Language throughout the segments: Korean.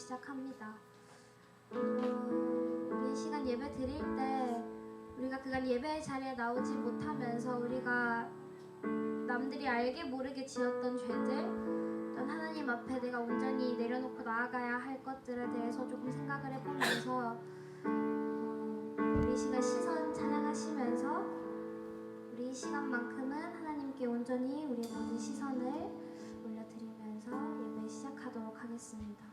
시작합니다. 우리 시간 예배 드릴 때 우리가 그간 예배 자리에 나오지 못하면서 우리가 남들이 알게 모르게 지었던 죄들, 또 하나님 앞에 내가 온전히 내려놓고 나아가야 할 것들에 대해서 조금 생각을 해보면서 우리 시간 시선 찬양하시면서 우리 이 시간만큼은 하나님께 온전히 우리의 모든 시선을 올려드리면서 예배 시작하도록 하겠습니다.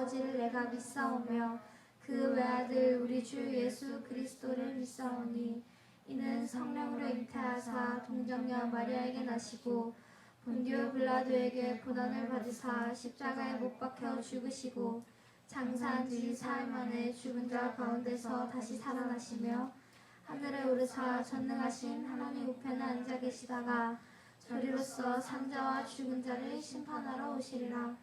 아버지를 내가 믿사오며 그 외아들 우리 주 예수 그리스도를 믿사오니 이는 성령으로 잉태하사 동정녀 마리아에게 나시고 본디오 빌라도에게 고난을 받으사 십자가에 못 박혀 죽으시고 장사한 지 사흘 만에 죽은 자 가운데서 다시 살아나시며 하늘에 오르사 전능하신 하나님 우편에 앉아 계시다가 저리로서 산자와 죽은 자를 심판하러 오시리라.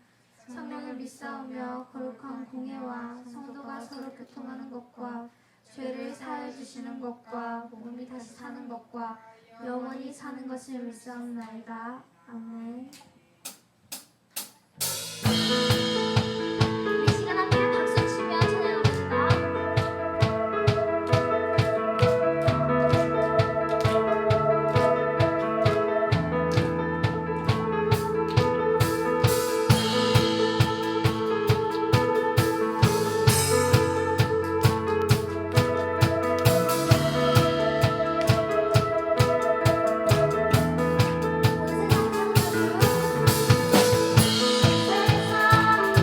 성령을 믿사오며 거룩한 공예와 성도가 서로 교통하는 것과 죄를 사하여 주시는 것과 몸이 다시 사는 것과 영원히 사는 것을 믿사옵나이다. 아멘. 우리 시간 함께 박수 치며 찬양합시다. 세상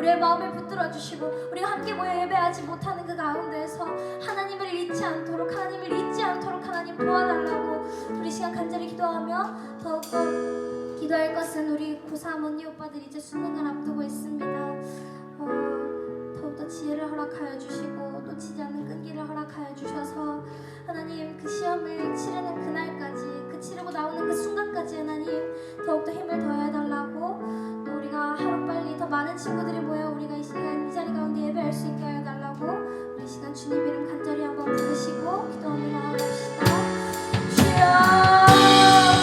우리의 마음을 붙들어 주시고 우리가 함께 모여 예배하지 못하는 그 가운데에서 하나님을 잊지 않도록 하나님 도와달라고 우리 시간 간절히 기도하며 더욱더 기도할 것은 우리 고3 언니 오빠들이 이제 수능을 앞두고 있습니다. 더욱더 지혜를 허락하여 주시고 놓치지 않는 끈기를 허락하여 주셔서 하나님 그 시험을 치르는 그날까지 그 치르고 나오는 그 순간까지 하나님 더욱더 힘을 더해달라고 또 우리가 하루빨리 더 많은 친구들이 모여 우리가 이 시간 이 자리 가운데 예배할 수 있게 하여 달라고 우리 이 시간 주님 이름 간절히 한번 부르시고 기도하며 나아갑시다. 주여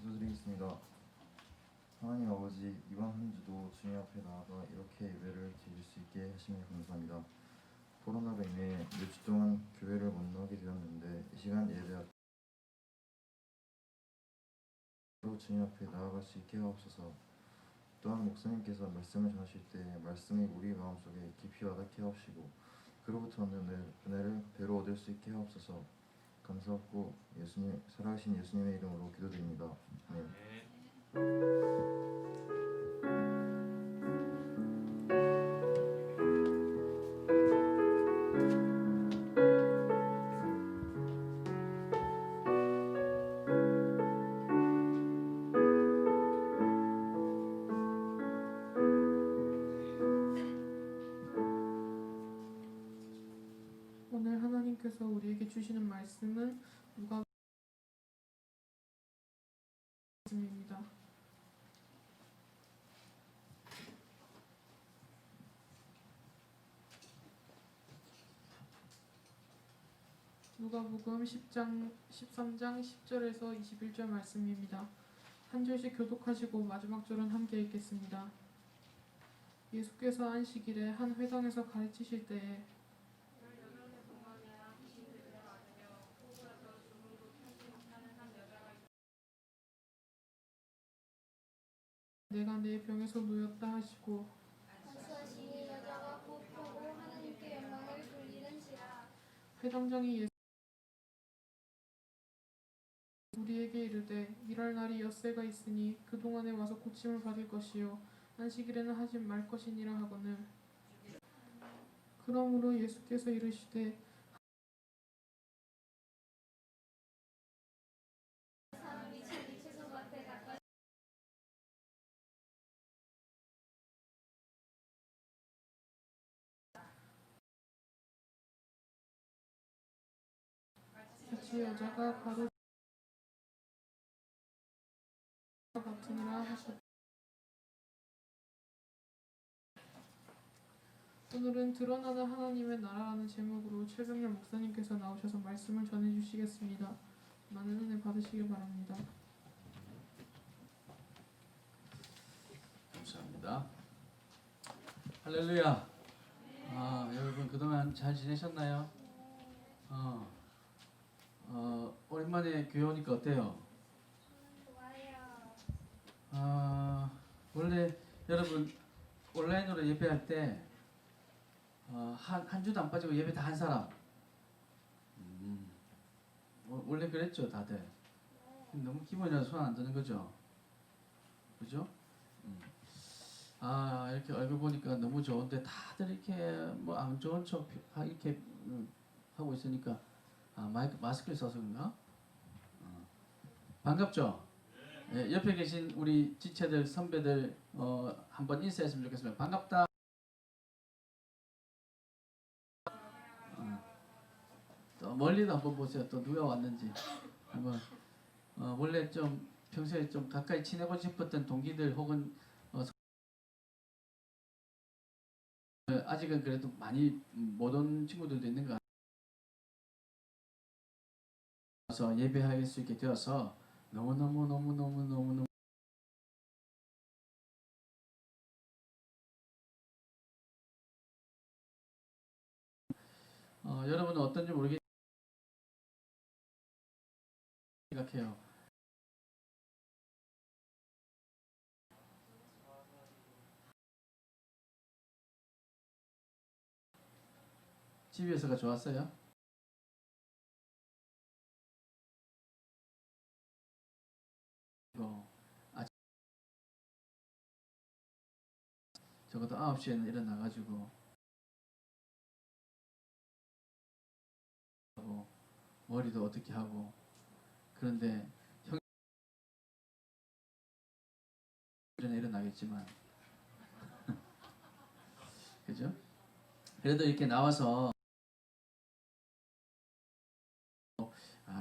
기도드리겠습니다. 하나님 아버지, 이번 한 주도 주님 앞에 나아가 이렇게 예배를 드릴 수 있게 하시며 감사합니다. 코로나로 인해 몇 주 동안 교회를 못 나오게 되었는데 이 시간 예배 앞으로 주님 앞에 나아갈 수 있게 하옵소서. 또한 목사님께서 말씀을 전하실 때 말씀이 우리 마음속에 깊이 와닿게 하옵시고 그로부터 얻는 은혜를 배로 얻을 수 있게 하옵소서. 감사하고 예수님, 살아계신 예수님의 이름으로 기도드립니다. 아멘. 오늘 하나님께서 우리에게 주시는 말씀은 누가 말씀입니다. 누가복음 13장 10절에서 21절 말씀입니다. 한 절씩 교독하시고 마지막 절은 함께 읽겠습니다. 예수께서 안식일에 한 회당에서 가르치실 때에 내가 내 병에서 놓였다 하시고 말씀하시니 여자가 곧 보고 하나님께 영광을 돌리는지라. 회당장이 우리에게 이르되 일할 날이 엿새가 있으니 그 동안에 와서 고침을 받을 것이요 안식일에는 하지 말 것이니라 하거늘. 그러므로 예수께서 이르시되 같이 여자가 가로 같으니라 하셨다. 오늘은 드러나는 하나님의 나라라는 제목으로 최병렬 목사님께서 나오셔서 말씀을 전해주시겠습니다. 많은 은혜 받으시길 바랍니다. 감사합니다. 할렐루야. 여러분 그동안 잘 지내셨나요? 오랜만에 교회 오니까 어때요? 원래 여러분 온라인으로 예배할 때 한 주도 안 빠지고 예배 다 한 사람? 원래 그랬죠 다들. 너무 기본이라서 손 안 드는 거죠? 그죠? 이렇게 얼굴 보니까 너무 좋은데 다들 이렇게 뭐 안 좋은 척 이렇게 하고 있으니까 마스크를 써서 그런가? 반갑죠? 예, 옆에 계신 우리 지체들 선배들 한번 인사했으면 좋겠습니다. 반갑다. 또 멀리도 한번 보세요. 또 누가 왔는지 한번 원래 좀 평소에 좀 가까이 지내고 싶었던 동기들 혹은 아직은 그래도 많이 못 온 친구들도 있는 것 같아서 예배할 수 있게 되어서 너무너무 여러분은 어떤지 모르겠지만 생각해요. 집에서가 좋았어요? 적어도 9시에는 일어나가지고 하고 머리도 어떻게 하고 그런데 전에 일어나겠지만 그죠? 그래도 이렇게 나와서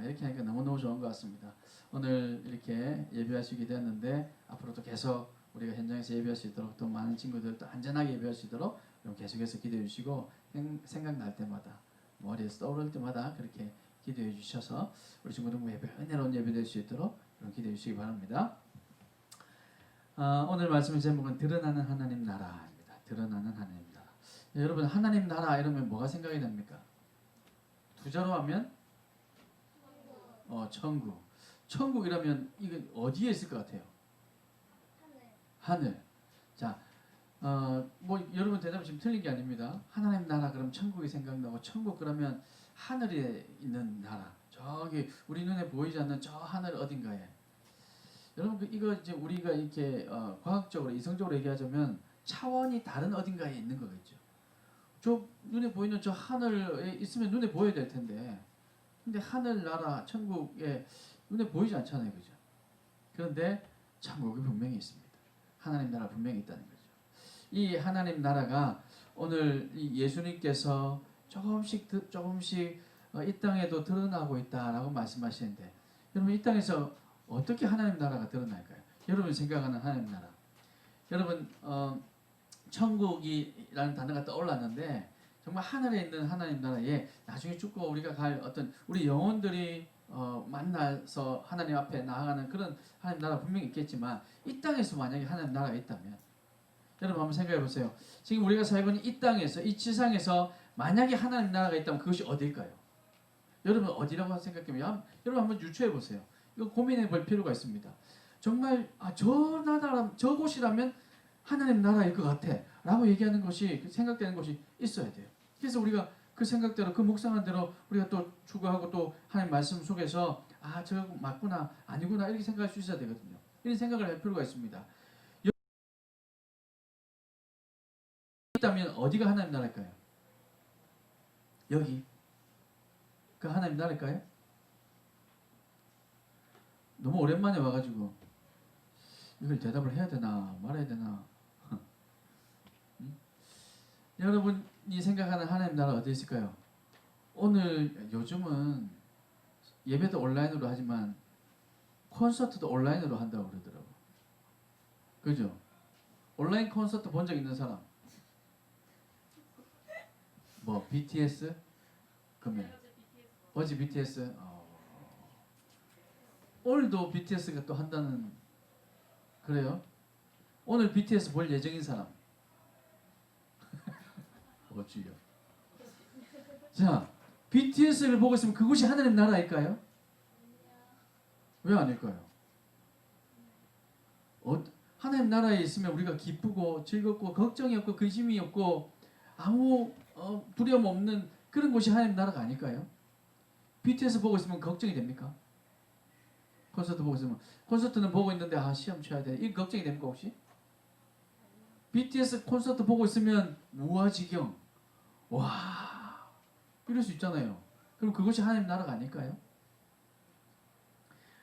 이렇게 하니까 너무너무 좋은 것 같습니다. 오늘 이렇게 예배하시게 되었는데 앞으로도 계속 우리가 현장에서 예배할 수 있도록 또 많은 친구들 또 안전하게 예배할 수 있도록 계속해서 기도해 주시고 생각날 때마다 머리에서 떠오를 때마다 그렇게 기도해 주셔서 우리 친구들 예배 은혜로운 예배 될 수 있도록 기도해 주시기 바랍니다. 오늘 말씀의 제목은 드러나는 하나님 나라입니다. 드러나는 하나님 나라. 여러분 하나님 나라 이러면 뭐가 생각이 납니까? 두자로 하면 천국. 천국이라면 이게 어디에 있을 것 같아요? 하늘. 자, 뭐 여러분 대답이 지금 틀린 게 아닙니다. 하나님 나라 그럼 천국이 생각나고 천국 그러면 하늘에 있는 나라. 저기 우리 눈에 보이지 않는 저 하늘 어딘가에. 여러분 이거 이제 우리가 이렇게 과학적으로 이성적으로 얘기하자면 차원이 다른 어딘가에 있는 거겠죠. 저 눈에 보이는 저 하늘에 있으면 눈에 보여야 될 텐데. 근데 하늘 나라 천국에 눈에 보이지 않잖아요, 그죠? 그런데 천국이 분명히 있습니다. 하나님 나라 분명히 있다는 거죠. 이 하나님 나라가 오늘 이 예수님께서 조금씩 이 땅에도 드러나고 있다라고 말씀하시는데, 여러분 이 땅에서 어떻게 하나님 나라가 드러날까요? 여러분이 생각하는 하나님 나라. 여러분 천국이라는 단어가 떠올랐는데 정말 하늘에 있는 하나님 나라에 나중에 죽고 우리가 갈 어떤 우리 영혼들이 만나서 하나님 앞에 나아가는 그런 하나님 나라 분명히 있겠지만 이 땅에서 만약에 하나님 나라가 있다면 여러분 한번 생각해 보세요. 지금 우리가 살고 있는 이 땅에서 이 지상에서 만약에 하나님 나라가 있다면 그것이 어딜까요? 여러분 어디라고 생각하면 여러분 한번 유추해 보세요. 이거 고민해 볼 필요가 있습니다. 정말 저 나라 저곳이라면 하나님 나라일 것 같아 라고 얘기하는 것이 생각되는 것이 있어야 돼요. 그래서 우리가 그 생각대로 그 묵상한 대로 우리가 또 추구하고 또 하나님 말씀 속에서 저거 맞구나 아니구나 이렇게 생각할 수 있어야 되거든요. 이런 생각을 할 필요가 있습니다. 있다면 어디가 하나님 나라일까요? 여기 그 하나님 나라일까요? 너무 오랜만에 와가지고 이걸 대답을 해야 되나 말아야 되나 여러분이 생각하는 하나님 나라 어디 있을까요? 오늘 요즘은 예배도 온라인으로 하지만 콘서트도 온라인으로 한다고 그러더라고. 그죠? 온라인 콘서트 본 적 있는 사람? 뭐 BTS? 그러면 어제 BTS? 오늘도 BTS가 또 한다는 그래요? 오늘 BTS 볼 예정인 사람? 뭐 주여. 자, BTS를 보고 있으면 그곳이 하나님 나라일까요? 왜 아닐까요? 하나님 나라에 있으면 우리가 기쁘고 즐겁고 걱정이 없고 근심이 없고 아무 두려움 없는 그런 곳이 하나님 나라가 아닐까요? BTS 보고 있으면 걱정이 됩니까? 콘서트 보고 있으면 콘서트는 보고 있는데 시험 쳐야 돼. 이 걱정이 됩니까 혹시? BTS 콘서트 보고 있으면 무아지경. 와, 이럴 수 있잖아요. 그럼 그것이 하나님 나라가 아닐까요?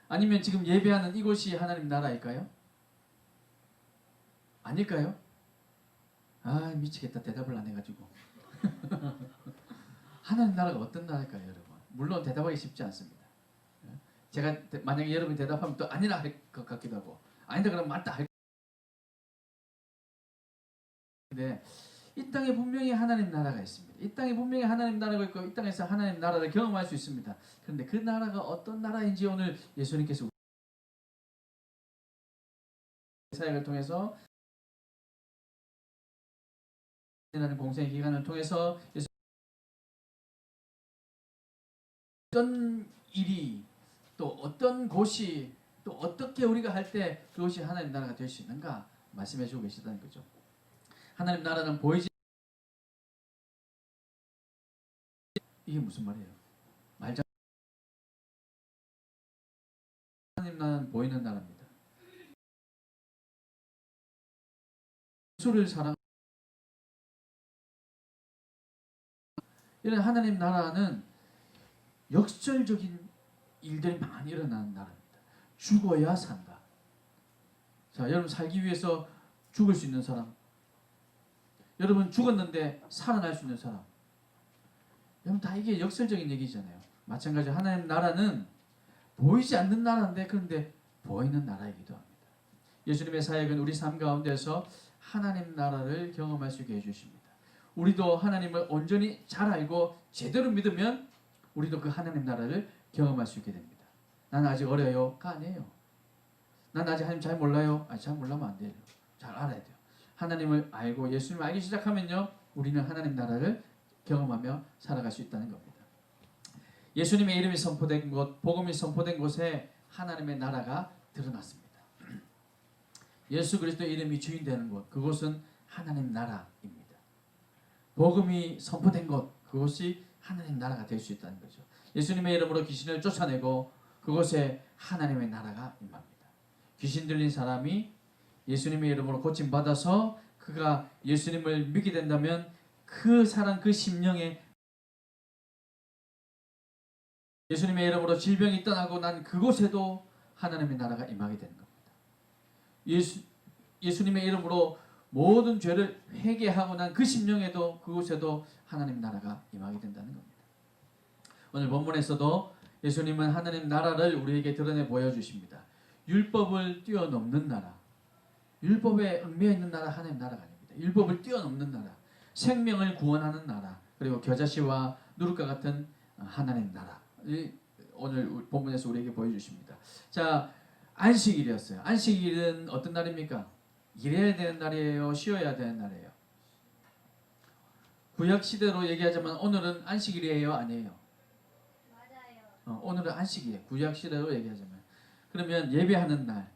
아니면 지금 예배하는 이곳이 하나님 나라일까요? 아닐까요? 미치겠다. 대답을 안 해가지고. 하나님 나라가 어떤 나라일까요, 여러분? 물론 대답하기 쉽지 않습니다. 제가 만약에 여러분이 대답하면 또 아니라 할 것 같기도 하고, 아니다 그러면 맞다 할. 근데 이 땅에 분명히 하나님 나라가 있습니다. 이 땅에 분명히 하나님 나라가 있고 이 땅에서 하나님 나라를 경험할 수 있습니다. 그런데 그 나라가 어떤 나라인지 오늘 예수님께서 사역을 통해서 라는 공생의 기간을 통해서 어떤 일이 또 어떤 곳이 또 어떻게 우리가 할 때 그것이 하나님 나라가 될 수 있는가 말씀해 주고 계시다는 거죠. 하나님 나라는 보이지 이게 무슨 말이에요? 말자 하나님 나라는 보이는 나라입니다. 예수를 사랑 이런 하나님 나라는 역설적인 일들이 많이 일어나는 나라입니다. 죽어야 산다. 자, 여러분 살기 위해서 죽을 수 있는 사람, 여러분 죽었는데 살아날 수 있는 사람, 여러분 다 이게 역설적인 얘기잖아요. 마찬가지로 하나님 나라는 보이지 않는 나라인데 그런데 보이는 나라이기도 합니다. 예수님의 사역은 우리 삶 가운데서 하나님 나라를 경험할 수 있게 해주십니다. 우리도 하나님을 온전히 잘 알고 제대로 믿으면 우리도 그 하나님 나라를 경험할 수 있게 됩니다. 난 아직 어려요?가 아니에요. 난 아직 하나님 잘 몰라요? 잘 몰라면 안 돼요. 잘 알아야 돼요. 하나님을 알고 예수님을 알기 시작하면요, 우리는 하나님 나라를 경험하며 살아갈 수 있다는 겁니다. 예수님의 이름이 선포된 곳, 복음이 선포된 곳에 하나님의 나라가 드러났습니다. 예수 그리스도의 이름이 주인 되는 곳, 그곳은 하나님 나라입니다. 복음이 선포된 곳, 그곳이 하나님 나라가 될 수 있다는 거죠. 예수님의 이름으로 귀신을 쫓아내고 그곳에 하나님의 나라가 임합니다. 귀신 들린 사람이 예수님의 이름으로 고침받아서 그가 예수님을 믿게 된다면 그 사람 그 심령에 예수님의 이름으로 질병이 떠나고 난 그곳에도 하나님의 나라가 임하게 되는 겁니다. 예수님의 이름으로 모든 죄를 회개하고 난 그 심령에도 그곳에도 하나님 나라가 임하게 된다는 겁니다. 오늘 본문에서도 예수님은 하나님 나라를 우리에게 드러내 보여주십니다. 율법을 뛰어넘는 나라, 율법에 얽매여 있는 나라 하나님 나라가 아닙니다. 율법을 뛰어넘는 나라, 생명을 구원하는 나라, 그리고 겨자씨와 누룩과 같은 하나님 나라, 오늘 본문에서 우리에게 보여주십니다. 자, 안식일이었어요. 안식일은 어떤 날입니까? 일해야 되는 날이에요? 쉬어야 되는 날이에요? 구약 시대로 얘기하자면 오늘은 안식일이에요? 아니에요? 맞아요. 오늘은 안식일이에요. 구약 시대로 얘기하자면. 그러면 예배하는 날,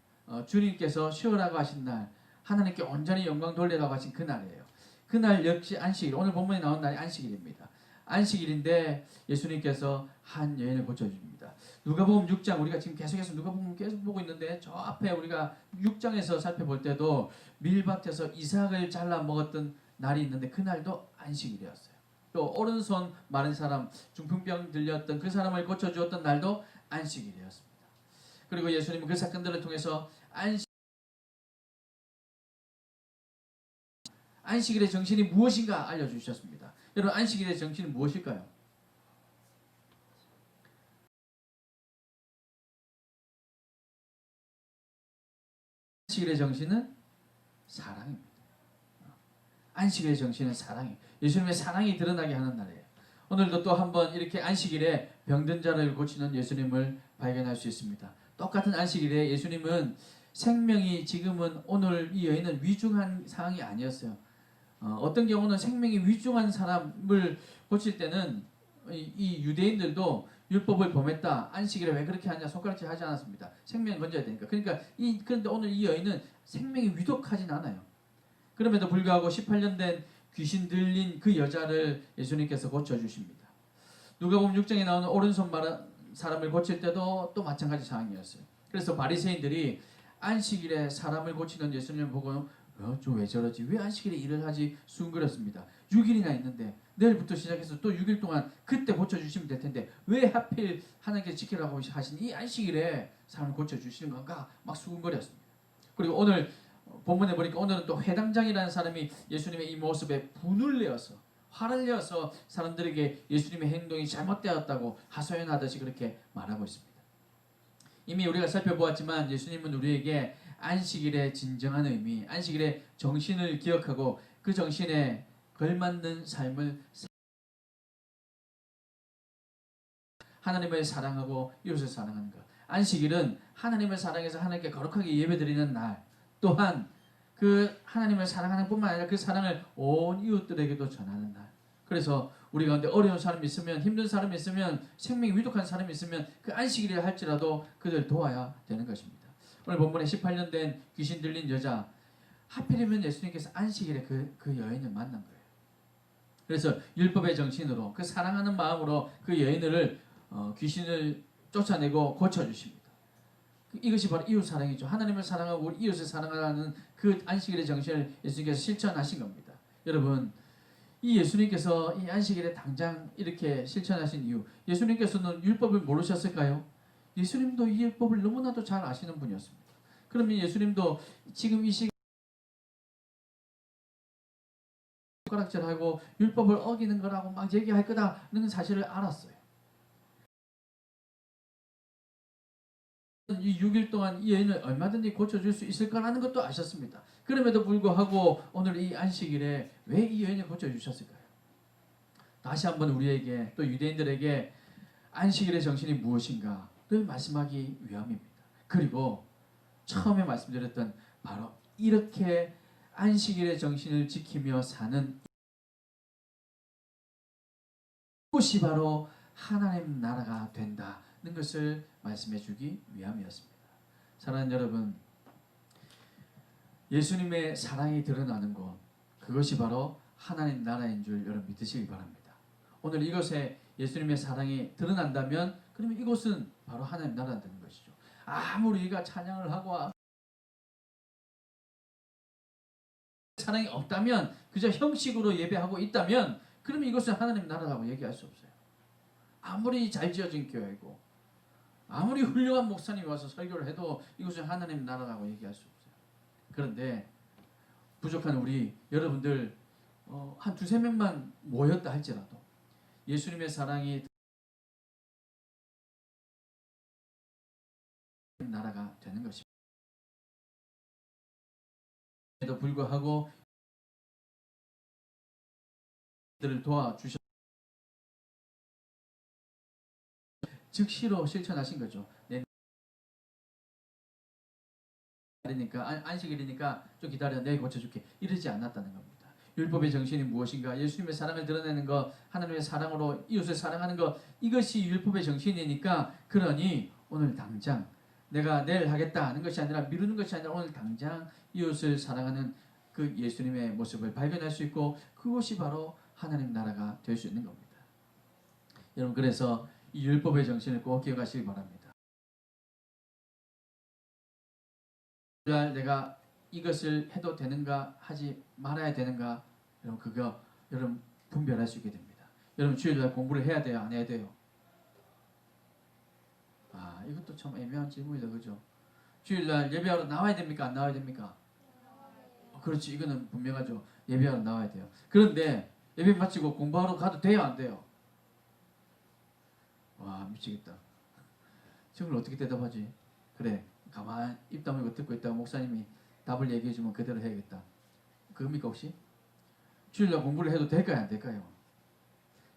주님께서 쉬어라고 하신 날, 하나님께 온전히 영광 돌리라고 하신 그 날이에요. 그날 역시 안식일, 오늘 본문에 나온 날이 안식일입니다. 안식일인데 예수님께서 한 여인을 고쳐줍니다. 누가복음 6장, 우리가 지금 계속해서 누가복음 계속 보고 있는데 저 앞에 우리가 6장에서 살펴볼 때도 밀밭에서 이삭을 잘라 먹었던 날이 있는데 그날도 안식일이었어요. 또 오른손 마른 사람, 중풍병 들렸던 그 사람을 고쳐주었던 날도 안식일이었습니다. 그리고 예수님은 그 사건들을 통해서 안식일의 정신이 무엇인가 알려주셨습니다. 여러분, 안식일의 정신은 무엇일까요? 안식일의 정신은 사랑입니다. 안식일의 정신은 사랑이에요. 예수님의 사랑이 드러나게 하는 날이에요. 오늘도 또 한번 이렇게 안식일에 병든 자를 고치는 예수님을 발견할 수 있습니다. 똑같은 안식일에 예수님은 생명이 지금은 오늘 이 여인은 위중한 상황이 아니었어요. 어떤 경우는 생명이 위중한 사람을 고칠 때는 이 유대인들도 율법을 범했다. 안식일에 왜 그렇게 하냐 손가락질 하지 않았습니다. 생명을 건져야 되니까. 그러니까 그런데 오늘 이 여인은 생명이 위독하진 않아요. 그럼에도 불구하고 18년 된 귀신 들린 그 여자를 예수님께서 고쳐주십니다. 누가복음 6장에 나오는 오른손 마른 사람을 고칠 때도 또 마찬가지 상황이었어요. 그래서 바리새인들이 안식일에 사람을 고치는 예수님을 보고 좀 왜 저러지? 왜 안식일에 일을 하지? 수군거렸습니다. 6일이나 있는데 내일부터 시작해서 또 6일 동안 그때 고쳐주시면 될 텐데 왜 하필 하나님께서 지키라고 하신 이 안식일에 사람을 고쳐주시는 건가? 막 수군거렸습니다. 그리고 오늘 본문에 보니까 오늘은 또 회당장이라는 사람이 예수님의 이 모습에 분을 내어서 화를 내어서 사람들에게 예수님의 행동이 잘못되었다고 하소연하듯이 그렇게 말하고 있습니다. 이미 우리가 살펴보았지만 예수님은 우리에게 안식일의 진정한 의미, 안식일의 정신을 기억하고 그 정신에 걸맞는 삶을 하나님을 사랑하고 이웃을 사랑하는 것. 안식일은 하나님을 사랑해서 하나님께 거룩하게 예배드리는 날, 또한 그 하나님을 사랑하는 뿐만 아니라 그 사랑을 온 이웃들에게도 전하는 날. 그래서 우리 가운데 어려운 사람이 있으면, 힘든 사람이 있으면, 생명이 위독한 사람이 있으면 그 안식일이라 할지라도 그들 도와야 되는 것입니다. 오늘 본문에 18년 된 귀신 들린 여자, 하필이면 예수님께서 안식일에 그 여인을 만난 거예요. 그래서 율법의 정신으로 그 사랑하는 마음으로 그 여인을 귀신을 쫓아내고 고쳐주십니다. 이것이 바로 이웃 사랑이죠. 하나님을 사랑하고 우리 이웃을 사랑하는 그 안식일의 정신을 예수님께서 실천하신 겁니다. 여러분, 이 예수님께서 이 안식일에 당장 이렇게 실천하신 이유, 예수님께서는 율법을 모르셨을까요? 예수님도 이 율법을 너무나도 잘 아시는 분이었습니다. 그러면 예수님도 지금 이 시간 손가락질하고 율법을 어기는 거라고 막 얘기할 거다는 사실을 알았어요. 이 6일 동안 이 여인을 얼마든지 고쳐줄 수 있을 거라는 것도 아셨습니다. 그럼에도 불구하고 오늘 이 안식일에 왜 이 여인을 고쳐주셨을까요? 다시 한번 우리에게 또 유대인들에게 안식일의 정신이 무엇인가를 말씀하기 위함입니다. 그리고 처음에 말씀드렸던 바로 이렇게 안식일의 정신을 지키며 사는 이것이 바로 하나님 나라가 된다는 것을 말씀해 주기 위함이었습니다. 사랑하는 여러분, 예수님의 사랑이 드러나는 곳, 그것이 바로 하나님 나라인 줄 여러분 믿으시기 바랍니다. 오늘 이곳에 예수님의 사랑이 드러난다면 그러면 이곳은 바로 하나님 나라가 되는 것이죠. 아무리 우리가 찬양을 하고 사랑이 없다면, 그저 형식으로 예배하고 있다면 그러면 이것은 하나님 나라라고 얘기할 수 없어요. 아무리 잘 지어진 교회고 아무리 훌륭한 목사님이 와서 설교를 해도 이것은 하나님 나라라고 얘기할 수 없어요. 그런데 부족한 우리 여러분들 한 두세 명만 모였다 할지라도 예수님의 사랑이 나라가 되는 것입니다. 에도 불구하고 들을 도와주셔 즉시로 실천하신 거죠. 그러니까 안식일이니까 좀 기다려, 내일 고쳐줄게, 이러지 않았다는 겁니다. 율법의 정신이 무엇인가? 예수님의 사랑을 드러내는 것, 하나님의 사랑으로 이웃을 사랑하는 것, 이것이 율법의 정신이니까, 그러니 오늘 당장 내가 내일 하겠다 하는 것이 아니라, 미루는 것이 아니라 오늘 당장 이웃을 사랑하는 그 예수님의 모습을 발견할 수 있고, 그것이 바로 하나님 나라가 될 수 있는 겁니다. 여러분, 그래서 이 율법의 정신을 꼭 기억하시기 바랍니다. 내가 이것을 해도 되는가 하지 말아야 되는가, 여러분 그거 여러분 분별할 수 있게 됩니다. 여러분 주일날 공부를 해야 돼요, 안 해야 돼요? 이것도 참 애매한 질문이다, 그죠? 주일날 예배하러 나와야 됩니까, 안 나와야 됩니까? 그렇지, 이거는 분명하죠. 예배하러 나와야 돼요. 그런데 예배 마치고 공부하러 가도 돼요, 안 돼요? 와, 미치겠다. 저걸 어떻게 대답하지? 그래, 가만히 입 다물고 듣고 있다가 목사님이 답을 얘기해주면 그대로 해야겠다. 그겁니까 혹시? 주일날 공부를 해도 될까요, 안 될까요?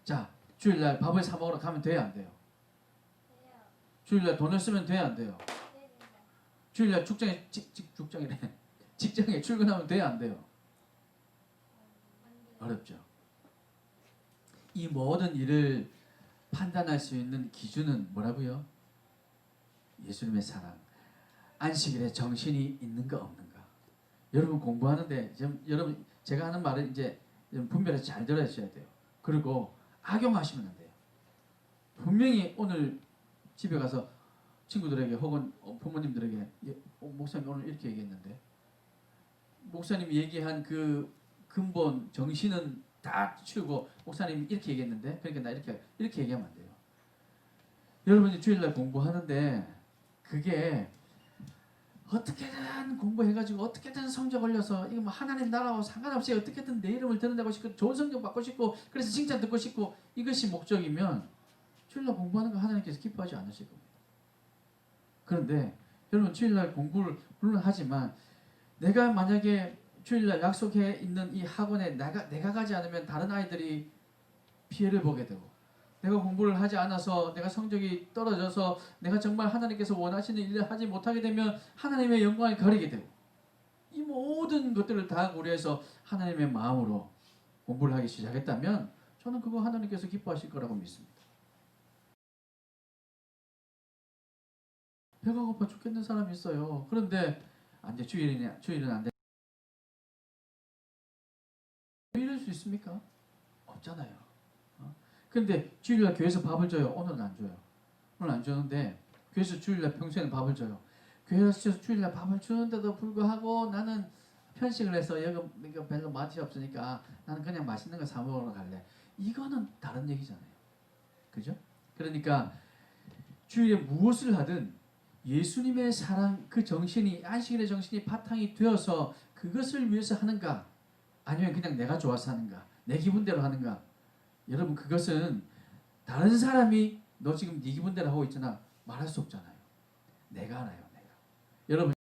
자, 주일날 밥을 사 먹으러 가면 돼요, 안 돼요? 주일날 돈을 쓰면 돼요, 안 돼요? 주일날 직장에 출근하면 돼요, 안 돼요? 어렵죠. 이 모든 일을 판단할 수 있는 기준은 뭐라고요? 예수님의 사랑. 안식일에 정신이 있는가 없는가. 여러분 공부하는데 여러분 제가 하는 말을 이제 분별해서 잘 들어주셔야 돼요. 그리고 악용하시면 안 돼요. 분명히 오늘 집에 가서 친구들에게 혹은 부모님들에게 목사님 오늘 이렇게 얘기했는데 목사님이 얘기한 그 근본 정신은 다 치우고 목사님이 이렇게 얘기했는데 그러니까 나 이렇게 얘기하면 안 돼요. 여러분이 주일날 공부하는데 그게 어떻게든 공부해가지고 어떻게든 성적 올려서 이거 뭐 하나님 나라와 상관없이 어떻게든 내 이름을 드러내고 싶고 좋은 성적 받고 싶고 그래서 칭찬 듣고 싶고 이것이 목적이면 주일날 공부하는 거 하나님께서 기뻐하지 않으실 겁니다. 그런데 여러분 주일날 공부를 물론 하지만 내가 만약에 주일날 약속해 있는 이 학원에 내가 가지 않으면 다른 아이들이 피해를 보게 되고 내가 공부를 하지 않아서 내가 성적이 떨어져서 내가 정말 하나님께서 원하시는 일을 하지 못하게 되면 하나님의 영광을 가리게 되고 이 모든 것들을 다 고려해서 하나님의 마음으로 공부를 하기 시작했다면 저는 그거 하나님께서 기뻐하실 거라고 믿습니다. 배가 고파 죽겠는 사람이 있어요. 그런데 안 돼. 주일은 안 돼. 왜 이럴 수 있습니까? 없잖아요. 근데 주일날 교회에서 밥을 줘요. 오늘은 안 줘요. 오늘 안 주는데 교회에서 주일날 평소에는 밥을 줘요. 교회에서 주일날 밥을 주는데도 불구하고 나는 편식을 해서 여기 별로 맛이 없으니까 나는 그냥 맛있는 거 사 먹으러 갈래. 이거는 다른 얘기잖아요. 그죠? 그러니까 주일에 무엇을 하든 예수님의 사랑 그 정신이 안식일의 정신이 바탕이 되어서 그것을 위해서 하는가 아니면 그냥 내가 좋아서 하는가 내 기분대로 하는가 여러분 그것은 다른 사람이 너 지금 네 기분대로 하고 있잖아 말할 수 없잖아요. 내가 알아요. 내가. 여러분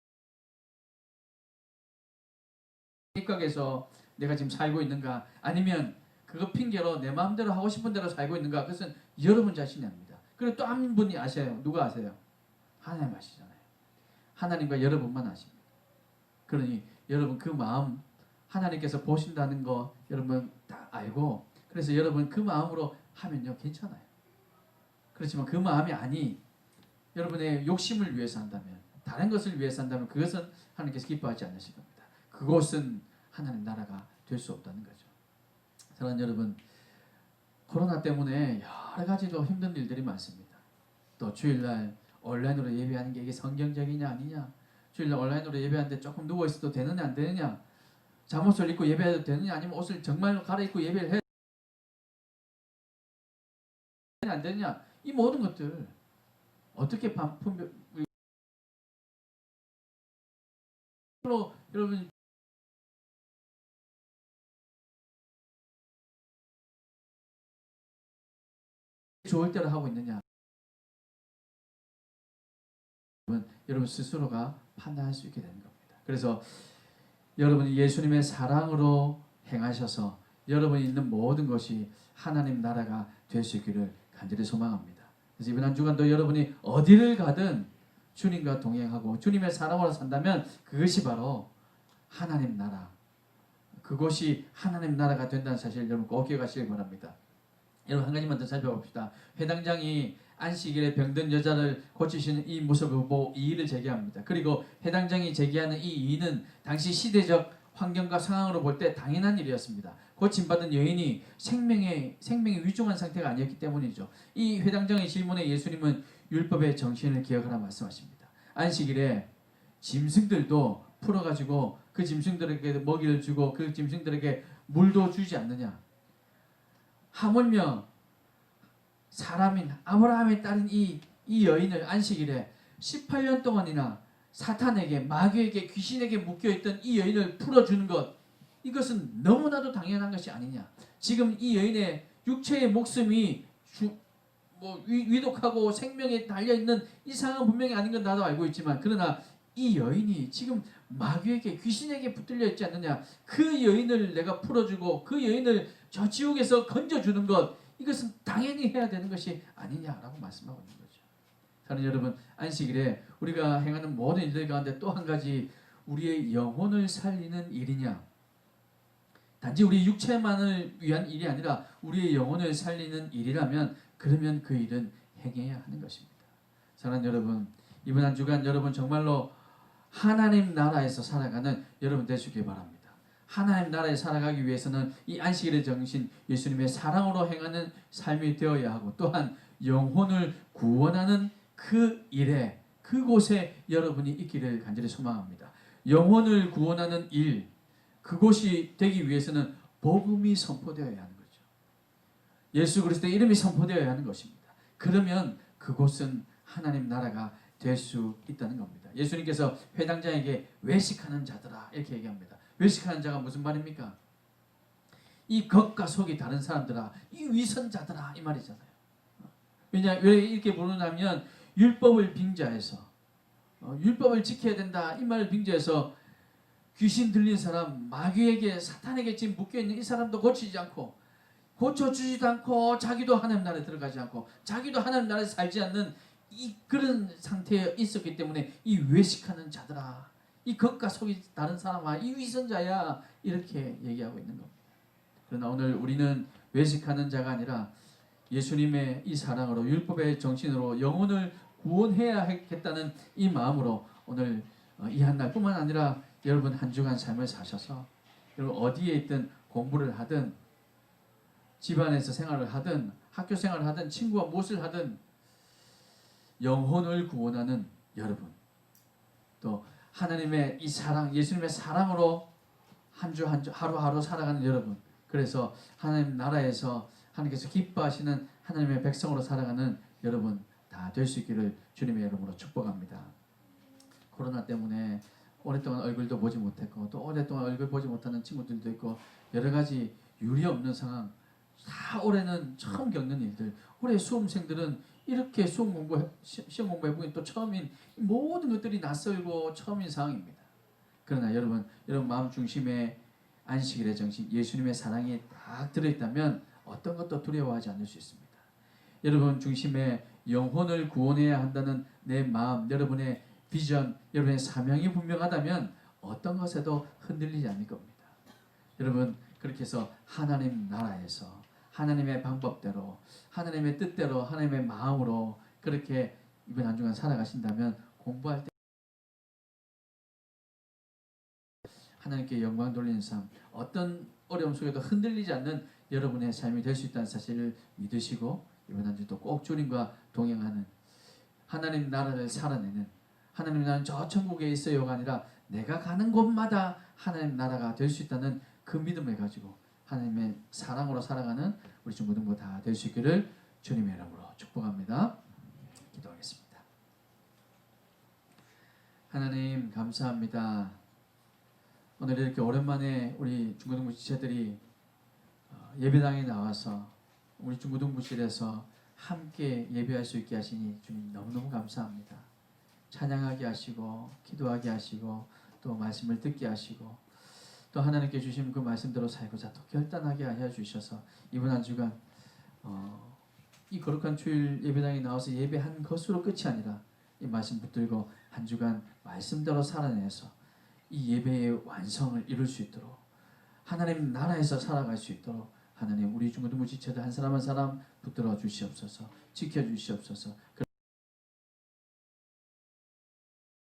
입각에서 내가 지금 살고 있는가 아니면 그거 핑계로 내 마음대로 하고 싶은 대로 살고 있는가 그것은 여러분 자신이 압니다. 그리고 또 한 분이 아세요. 누가 아세요? 하나님 아시잖아요. 하나님과 여러분만 아십니다. 그러니 여러분 그 마음 하나님께서 보신다는 거 여러분 다 알고 그래서 여러분 그 마음으로 하면요 괜찮아요. 그렇지만 그 마음이 아니 여러분의 욕심을 위해서 한다면 다른 것을 위해서 한다면 그것은 하나님께서 기뻐하지 않으실 겁니다. 그것은 하나님 나라가 될 수 없다는 거죠. 사랑하는 여러분 코로나 때문에 여러 가지로 힘든 일들이 많습니다. 또 주일날 온라인으로 예배하는 게 이게 성경적이냐 아니냐 주일날 온라인으로 예배하는데 조금 누워있어도 되느냐 안 되느냐 잠옷을 입고 예배해도 되느냐 아니면 옷을 정말로 갈아입고 예배를 해야 안 되느냐 이 모든 것들 어떻게 여러분 좋을 대로 하고 있느냐 여러분 스스로가 판단할 수 있게 되는 겁니다. 그래서 여러분이 예수님의 사랑으로 행하셔서 여러분이 있는 모든 것이 하나님 나라가 될 수 있기를 간절히 소망합니다. 그래서 이번 한 주간도 여러분이 어디를 가든 주님과 동행하고 주님의 사랑으로 산다면 그것이 바로 하나님 나라 그것이 하나님 나라가 된다는 사실을 여러분 꼭 기억하시길 바랍니다. 여러분 한 가지만 더 살펴봅시다. 회당장이 안식일에 병든 여자를 고치시는 이 모습을 보고 이의를 제기합니다. 그리고 회당장이 제기하는 이 이의는 당시 시대적 환경과 상황으로 볼 때 당연한 일이었습니다. 고침받은 여인이 생명이 위중한 상태가 아니었기 때문이죠. 이 회당장의 질문에 예수님은 율법의 정신을 기억하라 말씀하십니다. 안식일에 짐승들도 풀어가지고 그 짐승들에게 먹이를 주고 그 짐승들에게 물도 주지 않느냐. 하물며 사람인 아브라함의 딸인 이 여인을 안식일에 18년 동안이나 사탄에게 마귀에게 귀신에게 묶여있던 이 여인을 풀어주는 것 이것은 너무나도 당연한 것이 아니냐. 지금 이 여인의 육체의 목숨이 위독하고 생명에 달려있는 이 상황은 분명히 아닌 건 나도 알고 있지만 그러나 이 여인이 지금 마귀에게 귀신에게 붙들려 있지 않느냐. 그 여인을 내가 풀어주고 그 여인을 저 지옥에서 건져주는 것 이것은 당연히 해야 되는 것이 아니냐라고 말씀하고 있는 거죠. 사랑하는 여러분 안식일에 우리가 행하는 모든 일들 가운데 또 한 가지 우리의 영혼을 살리는 일이냐 단지 우리 육체만을 위한 일이 아니라 우리의 영혼을 살리는 일이라면 그러면 그 일은 행해야 하는 것입니다. 사랑하는 여러분, 이번 한 주간 여러분 정말로 하나님 나라에서 살아가는 여러분 되시길 바랍니다. 하나님 나라에 살아가기 위해서는 이 안식일의 정신, 예수님의 사랑으로 행하는 삶이 되어야 하고, 또한 영혼을 구원하는 그 일에, 그곳에 여러분이 있기를 간절히 소망합니다. 영혼을 구원하는 일, 그곳이 되기 위해서는 복음이 선포되어야 하는 거죠. 예수 그리스도의 이름이 선포되어야 하는 것입니다. 그러면 그곳은 하나님 나라가 될 수 있다는 겁니다. 예수님께서 회당장에게 외식하는 자들아 이렇게 얘기합니다. 외식하는 자가 무슨 말입니까? 이 겉과 속이 다른 사람들아, 이 위선자들아 이 말이잖아요. 왜 이렇게 부르냐면 율법을 빙자해서 율법을 지켜야 된다 이 말을 빙자해서 귀신 들린 사람, 마귀에게 사탄에게 지금 묶여있는 이 사람도 고치지 않고, 고쳐주지도 않고, 자기도 하나님 나라에 들어가지 않고, 자기도 하나님 나라에 살지 않는 이 그런 상태에 있었기 때문에 이 외식하는 자들아, 이 겉과 속이 다른 사람아, 이 위선자야 이렇게 얘기하고 있는 겁니다. 그러나 오늘 우리는 외식하는 자가 아니라 예수님의 이 사랑으로, 율법의 정신으로 영혼을 구원해야겠다는 이 마음으로 오늘 이 한 날뿐만 아니라 여러분 한 주간 삶을 사셔서 여러분 어디에 있든 공부를 하든 집안에서 생활을 하든 학교 생활을 하든 친구와 무엇을 하든 영혼을 구원하는 여러분, 또 하나님의 이 사랑, 예수님의 사랑으로 한 주 한 주 하루하루 살아가는 여러분, 그래서 하나님 나라에서 하나님께서 기뻐하시는 하나님의 백성으로 살아가는 여러분 다 될 수 있기를 주님의 이름으로 축복합니다. 코로나 때문에 오랫동안 얼굴도 보지 못했고, 또 오랫동안 얼굴 보지 못하는 친구들도 있고, 여러 가지 유리 없는 상황, 다 올해는 처음 겪는 일들, 올해 수험생들은 이렇게 시험 공부해보긴 또 처음인, 모든 것들이 낯설고 처음인 상황입니다. 그러나 여러분 마음 중심에 안식일의 정신, 예수님의 사랑이 딱 들어있다면 어떤 것도 두려워하지 않을 수 있습니다. 여러분 중심에 영혼을 구원해야 한다는 내 마음, 여러분의 비전, 여러분의 사명이 분명하다면 어떤 것에도 흔들리지 않을 겁니다. 여러분 그렇게 해서 하나님 나라에서 하나님의 방법대로, 하나님의 뜻대로, 하나님의 마음으로 그렇게 이번 한 주간 살아가신다면 공부할 때 하나님께 영광 돌리는 삶, 어떤 어려움 속에도 흔들리지 않는 여러분의 삶이 될 수 있다는 사실을 믿으시고 이번 한 주도 꼭 주님과 동행하는, 하나님 나라를 살아내는, 하나님 나라는 저 천국에 있어요가 아니라 내가 가는 곳마다 하나님 나라가 될 수 있다는 그 믿음을 가지고 하나님의 사랑으로 살아가는 우리 중고등부 다 될 수 있기를 주님의 이름으로 축복합니다. 기도하겠습니다. 하나님 감사합니다. 오늘 이렇게 오랜만에 우리 중고등부 지체들이 예배당에 나와서 우리 중고등부실에서 함께 예배할 수 있게 하시니 주님 너무너무 감사합니다. 찬양하게 하시고 기도하게 하시고 또 말씀을 듣게 하시고 또 하나님께 주신 그 말씀대로 살고자 또 결단하게 하여 주셔서 이번 한 주간 이 거룩한 주일 예배당에 나와서 예배한 것으로 끝이 아니라 이 말씀 붙들고 한 주간 말씀대로 살아내서 이 예배의 완성을 이룰 수 있도록, 하나님 나라에서 살아갈 수 있도록 하나님 우리 중고등부 지체들 한 사람 한 사람 붙들어 주시옵소서, 지켜 주시옵소서.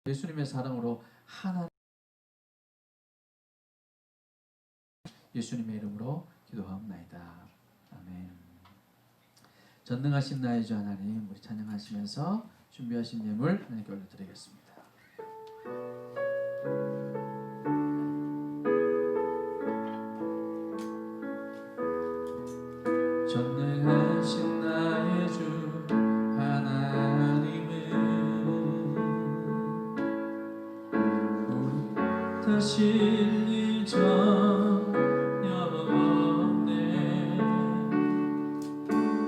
예수님의 사랑으로 하나님, 예수님의 이름으로 기도하옵나이다. 아멘. 전능하신 나의 주 하나님, 우리 찬양하시면서 준비하신 예물 하나님께 올려드리겠습니다. 전능하신 나의 주 하나님은 우리 다실 일 전혀 없네.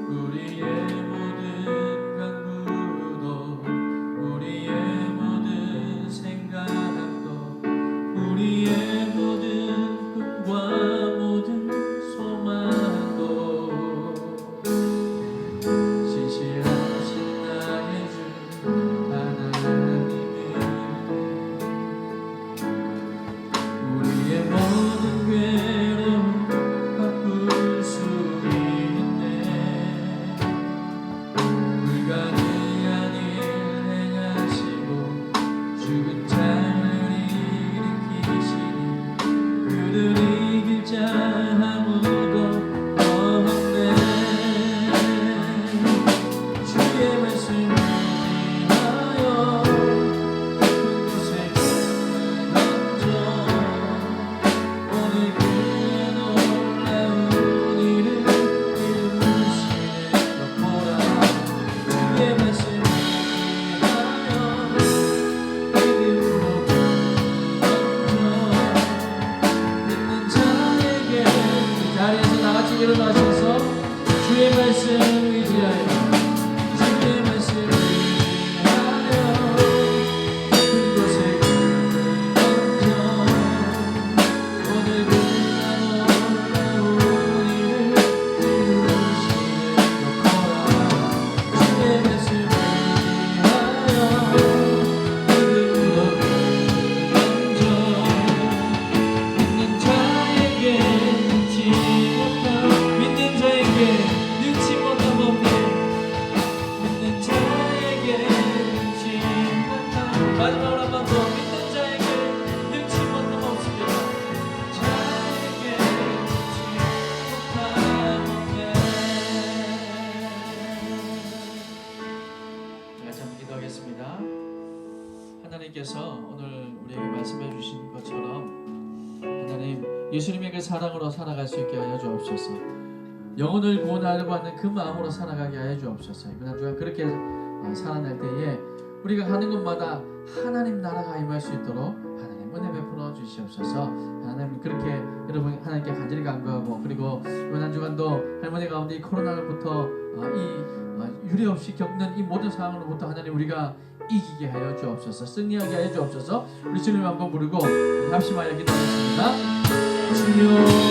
우리의 모든 간구도 우리의 모든 생각도 일어나셔서 주의 말씀 의지하여 주의 말씀 의지하여 큰 곳에 꿈을 던져 오늘도 난 올라온 이를 부르시는 거라 주의 말씀 의지하여 믿음으로 마지막으로 한 번 더 믿는 자에게 능치 못함 없습니다. 자에게 능치 못함 없네. 같이 한번 기도하겠습니다. 하나님께서 오늘 우리에게 말씀해 주신 것처럼 하나님 예수님의 그 사랑으로 살아갈 수 있게 하여 주옵소서. 영혼을 구원하려고 하는 그 마음으로 살아가게 하여 주옵소서. 이번 한 주간 그렇게 살아낼 때에 우리가 가는 곳마다 하나님 나라가 임할 수 있도록 하나님 은혜 베풀어 주시옵소서. 하나님 그렇게 여러분 하나님께 간절히 간구하고 그리고 이번 한 주간도 할머니 가운데 이 코로나로부터 유례 없이 겪는 이 모든 상황으로부터 하나님 우리가 이기게 하여 주옵소서. 승리하게 하여 주옵소서. 우리 주님 한번 부르고 합심하여 기도하겠습니다. 주여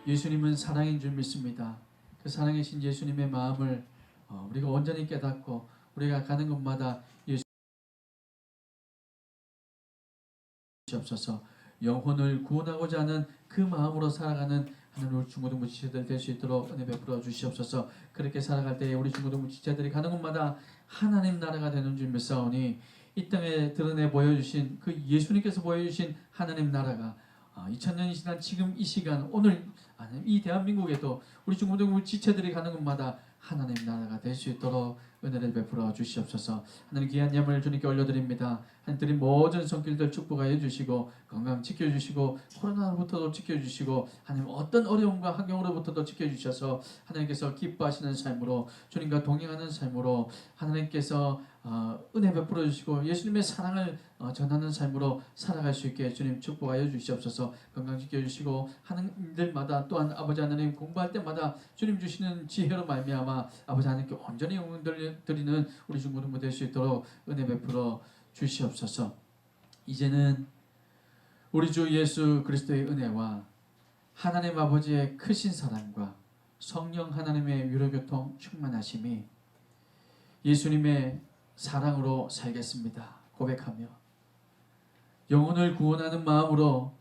예수님은 사랑인 줄 믿습니다. 그 사랑이신 예수님의 마음을 우리가 온전히 깨닫고 우리가 가는 곳마다 예수옵소서. 영혼을 구원하고자 하는 그 마음으로 살아가는 하나님 우리 중고등부 지체들 될 수 있도록 은혜 베풀어 주시옵소서. 그렇게 살아갈 때에 우리 중고등부 지체들이 가는 곳마다 하나님 나라가 되는 줄 믿사오니 이 땅에 드러내 보여주신 그 예수님께서 보여주신 하나님 나라가 2000년이 지난 지금 이 시간 오늘 이 대한민국에도 우리 중고등부 지체들이 가는 곳마다 하나님 나라가 될 수 있도록 은혜를 베풀어 주시옵소서. 하나님 귀한 예물을 주님께 올려드립니다. 하나님 모든 손길들 축복하여 주시고 건강 지켜주시고 코로나로부터도 지켜주시고 하나님 어떤 어려움과 환경으로부터도 지켜주셔서 하나님께서 기뻐하시는 삶으로 주님과 동행하는 삶으로 하나님께서 은혜 베풀어 주시고 예수님의 사랑을 전하는 삶으로 살아갈 수 있게 주님 축복하여 주시옵소서. 건강 지켜주시고 하는 일들마다 또한 아버지 하나님 공부할 때마다 주님 주시는 지혜로 말미암아 아버지 하나님께 온전히 영광 드리는 우리 중고등부 될 수 있도록 은혜 베풀어 주시옵소서. 이제는 우리 주 예수 그리스도의 은혜와 하나님 아버지의 크신 사랑과 성령 하나님의 위로교통 충만하심이 예수님의 사랑으로 살겠습니다 고백하며 영혼을 구원하는 마음으로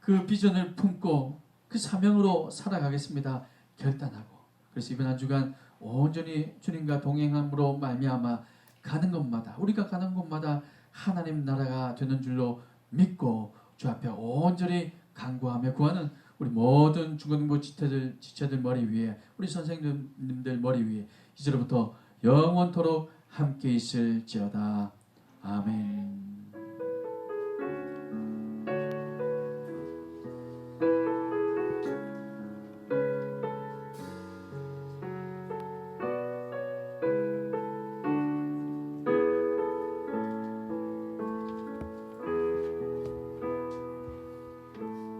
그 비전을 품고 그 사명으로 살아가겠습니다 결단하고 그래서 이번 한 주간 온전히 주님과 동행함으로 말미암아 가는 곳마다 우리가 가는 곳마다 하나님 나라가 되는 줄로 믿고 주 앞에 온전히 간구하며 구하는 우리 모든 중고등부 지체들 머리 위에 우리 선생님들 머리 위에 이제로부터 영원토록 함께 있을지어다. 아멘.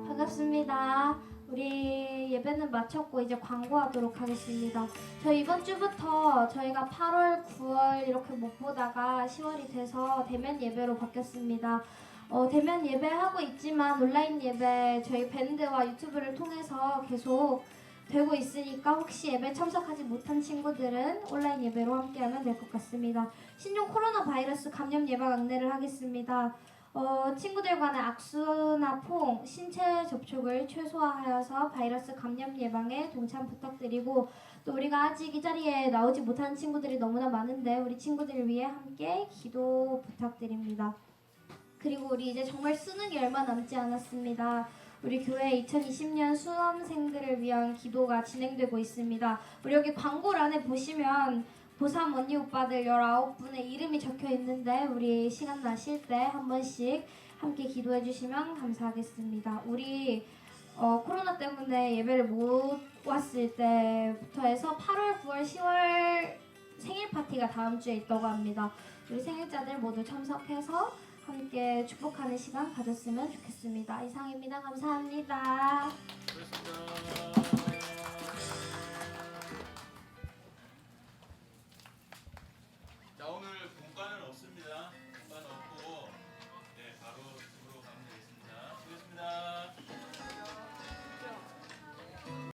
반갑습니다. 우리 예배는 마쳤고 이제 광고하도록 하겠습니다. 저희 이번 주부터 저희가 8월, 9월 이렇게 못 보다가 10월이 돼서 대면 예배로 바뀌었습니다. 대면 예배하고 있지만 온라인 예배 저희 밴드와 유튜브를 통해서 계속 되고 있으니까 혹시 예배 참석하지 못한 친구들은 온라인 예배로 함께하면 될 것 같습니다. 신종 코로나 바이러스 감염 예방 안내를 하겠습니다. 친구들 간의 악수나 포옹, 신체 접촉을 최소화하여서 바이러스 감염 예방에 동참 부탁드리고 또 우리가 아직 이 자리에 나오지 못한 친구들이 너무나 많은데 우리 친구들을 위해 함께 기도 부탁드립니다. 그리고 우리 이제 정말 수능이 얼마 남지 않았습니다. 우리 교회 2020년 수험생들을 위한 기도가 진행되고 있습니다. 우리 여기 광고란에 보시면 고3 언니 오빠들 19분의 이름이 적혀 있는데 우리 시간 나실 때 한 번씩 함께 기도해 주시면 감사하겠습니다. 우리 코로나 때문에 예배를 못 왔을 때부터 해서 8월, 9월, 10월 생일 파티가 다음 주에 있다고 합니다. 우리 생일자들 모두 참석해서 함께 축복하는 시간 가졌으면 좋겠습니다. 이상입니다. 감사합니다.